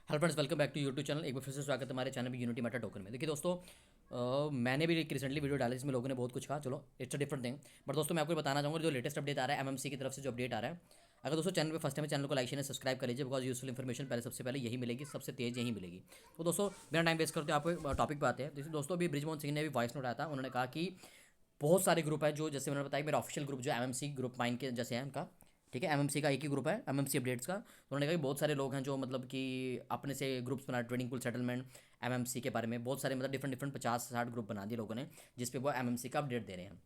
Hello friends, welcome back to YouTube channel. एक बार फिर से स्वागत है हमारे चैनल में यूनिटी मेटा टोकन में। देखिए दोस्तों, मैंने भी एक रिसेंटली वीडियो डाली जिसमें लोगों ने बहुत कुछ कहा। चलो, it's a different thing. But दोस्तों, मैं आपको बताना चाहूँगा जो लेटेस्ट अपडेट आ रहा है एमएमसी की तरफ से, जो अपडेट आ रहा है। अगर दोस्तों चैनल पे फर्स्ट टाइम है, चैनल को लाइक शेयर सब्सक्राइब कर लीजिए, बिकॉज यूजफुल इन्फॉर्मेशन पहले सबसे पहले यही मिलेगी, सबसे तेज यही मिलेगी। तो दोस्तों, बिना टाइम वेस्ट करते आपको टॉपिक पे आते हैं। जैसे दोस्तों, अभी ब्रिजमोहन सिंह ने भी वॉइस नोट आया था। उन्होंने कहा कि बहुत सारे ग्रुप है जो, जैसे मैंने बताया, मेरा ऑफिशियल ग्रुप जो एमएमसी ग्रुप माइंड के जैसे है उनका, ठीक है। एमएमसी का एक ही ग्रुप है, एमएमसी अपडेट्स का। तो उन्होंने कहा कि बहुत सारे लोग हैं जो मतलब कि अपने से ग्रुप्स बना, ट्रेडिंग पूल सेटलमेंट एमएमसी के बारे में बहुत सारे, मतलब डिफरेंट डिफरेंट 50-60 ग्रुप बना दिए लोगों ने, जिसपे वो एमएमसी का अपडेट दे रहे हैं।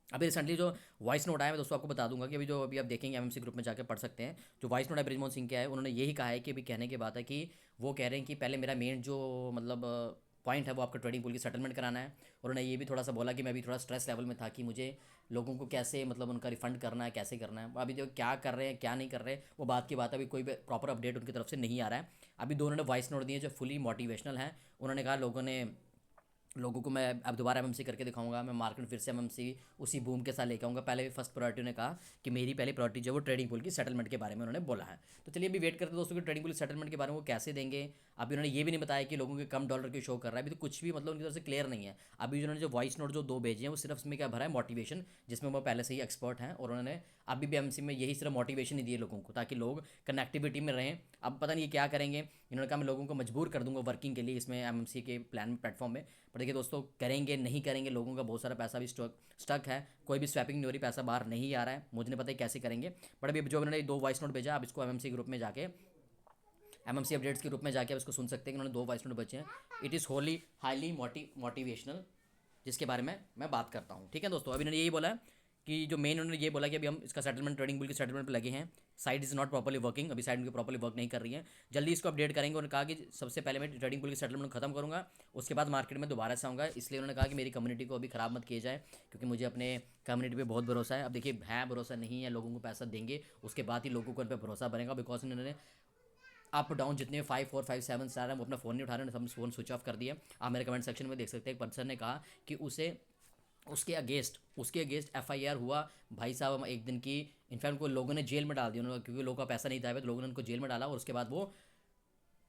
अभी रिसेंटली जो वॉइस नोट आया है, मैं दोस्तों आपको बता दूंगा कि अभी आप देखेंगे एमएमसी ग्रुप में जाकर पढ़ सकते हैं। जो वॉइस नोट है ब्रिजमोहन सिंह के है, उन्होंने यही कहा है कि अभी कहने की बात है कि वो कह रहे हैं कि पहले मेरा मेन जो मतलब पॉइंट है वो आपका ट्रेडिंग पूल की सेटलमेंट कराना है। और उन्होंने ये भी थोड़ा सा बोला कि मैं अभी थोड़ा स्ट्रेस लेवल में था कि मुझे लोगों को कैसे मतलब उनका रिफंड करना है, कैसे करना है। अभी जो क्या कर रहे हैं क्या नहीं कर रहे, वो बात की बात है। अभी कोई प्रॉपर अपडेट उनकी तरफ से नहीं आ रहा है। अभी दो उन्होंने वॉइस नोट दिए जो फुली मोटिवेशनल है। उन्होंने कहा लोगों को मैं अब दोबारा एमएमसी करके दिखाऊंगा, मैं मार्केट फिर से एमएमसी उसी बूम के साथ लेके आऊँगा। पहले फर्स्ट प्रायोरिटी ने कहा कि मेरी पहली प्रायोरिटी जो वो ट्रेडिंग पूल की सेटलमेंट के बारे में उन्होंने बोला है। तो चलिए अभी वेट करते हैं दोस्तों कि ट्रेडिंग पूल सेटलमेंट के बारे में वो कैसे देंगे। अभी उन्होंने ये भी नहीं बताया कि लोगों के कम डॉलर की शो कर रहा है। अभी तो कुछ भी मतलब उनकी तरफ से क्लियर नहीं है। अभी उन्होंने जो वॉइस नोट जो दो भेजे हैं वो सिर्फ उसमें क्या भरा है, मोटिवेशन, जिसमें वो पहले से ही एक्सपर्ट हैं। और उन्होंने अभी भी एमएमसी में यही सिर्फ मोटिवेशन ही दिए लोगों को, ताकि लोग कनेक्टिविटी में रहें। अब पता नहीं ये क्या करेंगे। इन्होंने कहा मैं लोगों को मजबूर कर दूंगा वर्किंग के लिए इसमें एमएमसी के प्लान प्लेटफॉर्म में। पर देखिए दोस्तों, करेंगे नहीं करेंगे, लोगों का बहुत सारा पैसा भी स्टक है। कोई भी स्वैपिंग नहीं हो रही, पैसा बाहर नहीं आ रहा है। मुझे नहीं पता कैसे करेंगे। बट अभी जो उन्होंने दो वॉइस नोट भेजा, अब इसको एमएमसी ग्रुप में जाके, एमएमसी अपडेट्स के रूप में जाके अब इसको सुन सकते हैं कि उन्होंने दो वॉइस नोट बचे हैं। It is Holi highly motivational, जिसके बारे में मैं बात करता हूँ। ठीक है दोस्तों, अभी उन्होंने यही बोला है कि जो मेन उन्होंने ये बोला कि अभी हम इसका सेटलमेंट ट्रेडिंग बुल की सेटलमेंट पे लगे हैं। Site is not properly working, अभी साइट उनकी प्रॉपर्ली वर्क नहीं कर रही है। जल्दी इसको अपडेट करेंगे। उन्होंने कहा कि सबसे पहले मैं ट्रेडिंग बुल की सेटलमेंट खत्म करूंगा, उसके बाद मार्केट में दोबारा से आऊँगा। इसलिए उन्होंने कहा कि मेरी कम्युनिटी को अभी खराब मत किया जाए, क्योंकि मुझे अपने कम्युनिटी पे बहुत भरोसा है। अब देखिए, है भरोसा नहीं है, लोगों को पैसा देंगे उसके बाद ही लोगों को उन पर भरोसा बनेगा। बिकॉज उन्होंने अप डाउन जितने 5 4 5 7 स्टार हैं वो अपना फ़ोन नहीं उठा रहे हैं, सब फ़ोन स्विच ऑफ कर दिया। आप मेरे कमेंट सेक्शन में देख सकते हैं, एक पर्सन ने कहा कि उसे उसके अगेंस्ट एफआईआर हुआ। भाई साहब, एक दिन की इनफैक्ट उनको लोगों ने जेल में डाल दिया उन्होंने, क्योंकि लोगों का पैसा नहीं था तो लोगों ने उनको जेल में डाला। और उसके बाद वो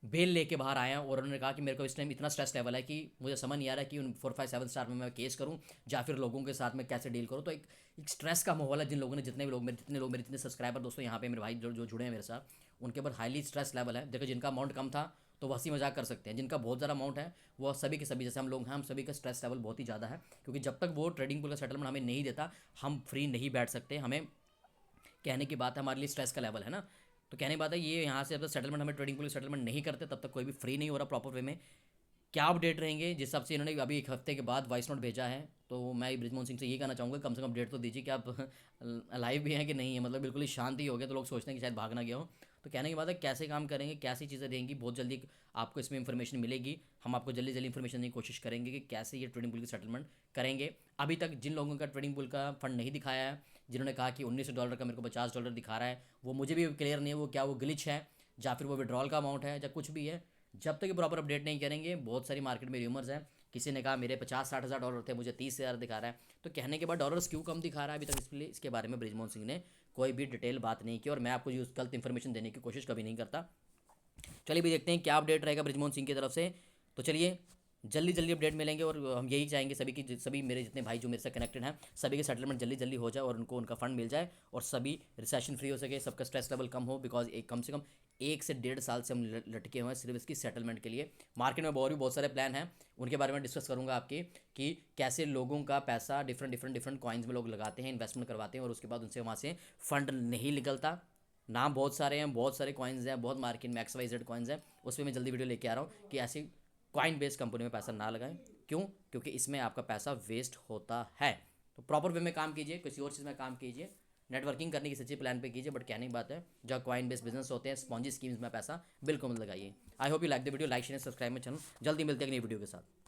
बेल लेके बाहर आए हैं। और उन्होंने कहा कि मेरे को इस टाइम इतना स्ट्रेस लेवल है कि मुझे समझ नहीं आ रहा है कि उन 4 5 7 स्टार में मैं केस करूं या फिर लोगों के साथ में कैसे डील करूं। तो एक स्ट्रेस का माहौल है। जिन लोगों ने, जितने सब्सक्राइबर दोस्तों यहाँ पे मेरे भाई जो जो जुड़े हैं मेरे साथ, उनके ऊपर हाईली स्ट्रेस लेवल है। देखो, जिनका अमाउंट कम था तो वो हंसी मजाक कर सकते हैं, जिनका बहुत ज़्यादा अमाउंट है वो सभी के सभी, जैसे हम लोग हैं, हम सभी का स्ट्रेस लेवल बहुत ही ज़्यादा है। क्योंकि जब तक वो ट्रेडिंग पूल का सेटलमेंट हमें नहीं देता, हम फ्री नहीं बैठ सकते। हमें कहने की बात है, हमारे लिए स्ट्रेस का लेवल है ना। तो कहने की बात है, ये यहाँ से जब तक सेटलमेंट हमें ट्रेडिंग पूल सेटलमेंट नहीं करते, तब तक कोई भी फ्री नहीं हो रहा प्रॉपर वे में। क्या अपडेट रहेंगे, जिस हिसाब से इन्होंने अभी एक हफ्ते के बाद वॉइस नोट भेजा है, तो मैं ब्रिजमोहन सिंह से यही कहना चाहूँगा, कम से कम अपडेट तो दीजिए कि आप लाइव भी हैं कि नहीं है। मतलब बिल्कुल ही शांति हो गया तो लोग सोचते हैं कि शायद भागना गया हो। तो कहने की बात है, कैसे काम करेंगे, कैसी चीज़ें रहेंगी, बहुत जल्दी आपको इसमें इन्फॉर्मेशन मिलेगी। हम आपको जल्दी जल्दी इन्फॉर्मेशन देने की कोशिश करेंगे कि कैसे ये ट्रेडिंग पूल की सेटलमेंट करेंगे। अभी तक जिन लोगों का ट्रेडिंग पूल का फंड नहीं दिखाया है, जिन्होंने कहा कि $19 का मेरे को $50 दिखा रहा है, वो मुझे भी क्लियर नहीं है वो क्या वो ग्लिच है या फिर वो विड्रॉल का अमाउंट है या कुछ भी है। जब तक ये प्रॉपर अपडेट नहीं करेंगे, बहुत सारी मार्केट में र्यूमर्स हैं। किसी ने कहा मेरे 50-60 हज़ार डॉलर थे, मुझे 30 हज़ार दिखा रहा है। तो कहने के बाद डॉलर्स क्यों कम दिखा रहा है अभी तक, इसलिए इसके बारे में ब्रिजमोहन सिंह ने कोई भी डिटेल बात नहीं की। और मैं आपको यूज गलत इन्फॉर्मेशन देने की कोशिश कभी नहीं करता। चलिए भी देखते हैं क्या अपडेट रहेगा ब्रिजमोहन सिंह की तरफ से। तो चलिए, जल्दी जल्दी अपडेट मिलेंगे। और हम यही चाहेंगे सभी मेरे जितने भाई जो मेरे से कनेक्टेड हैं, सभी के सेटलमेंट जल्दी जल्दी हो जाए और उनको उनका फंड मिल जाए और सभी रिसेशन फ्री हो सके, सबका स्ट्रेस लेवल कम हो। बिकॉज एक कम से कम 1 से 1.5 साल से हम लटके हुए हैं सिर्फ इसकी सेटलमेंट के लिए। मार्केट में और भी बहुत सारे प्लान हैं, उनके बारे में डिस्कस करूंगा आपके, कि कैसे लोगों का पैसा डिफरेंट कॉइन्स में लोग लगाते हैं, इन्वेस्टमेंट करवाते हैं और उसके बाद उनसे वहाँ से फंड नहीं निकलता। नाम बहुत सारे हैं, बहुत सारे कॉइन्स हैं, बहुत मार्केट में XYZ कॉइन्स हैं। उस पर मैं जल्दी वीडियो लेके आ रहा हूँ कि ऐसी कॉइन बेस्ड कंपनी में पैसा ना लगाएं। क्यों? क्योंकि इसमें आपका पैसा वेस्ट होता है। तो प्रॉपर वे में काम कीजिए, किसी और चीज़ में काम कीजिए, नेटवर्किंग करने की सच्ची प्लान पे कीजिए। बट कहने की बात है, जहाँ कॉइन बेस्ड बिजनेस होते हैं, स्पॉन्जी स्कीम्स में पैसा बिल्कुल मत लगाइए। I hope you like the video, like share subscribe में चैनल। जल्दी मिलते हैं एक नई वीडियो के साथ।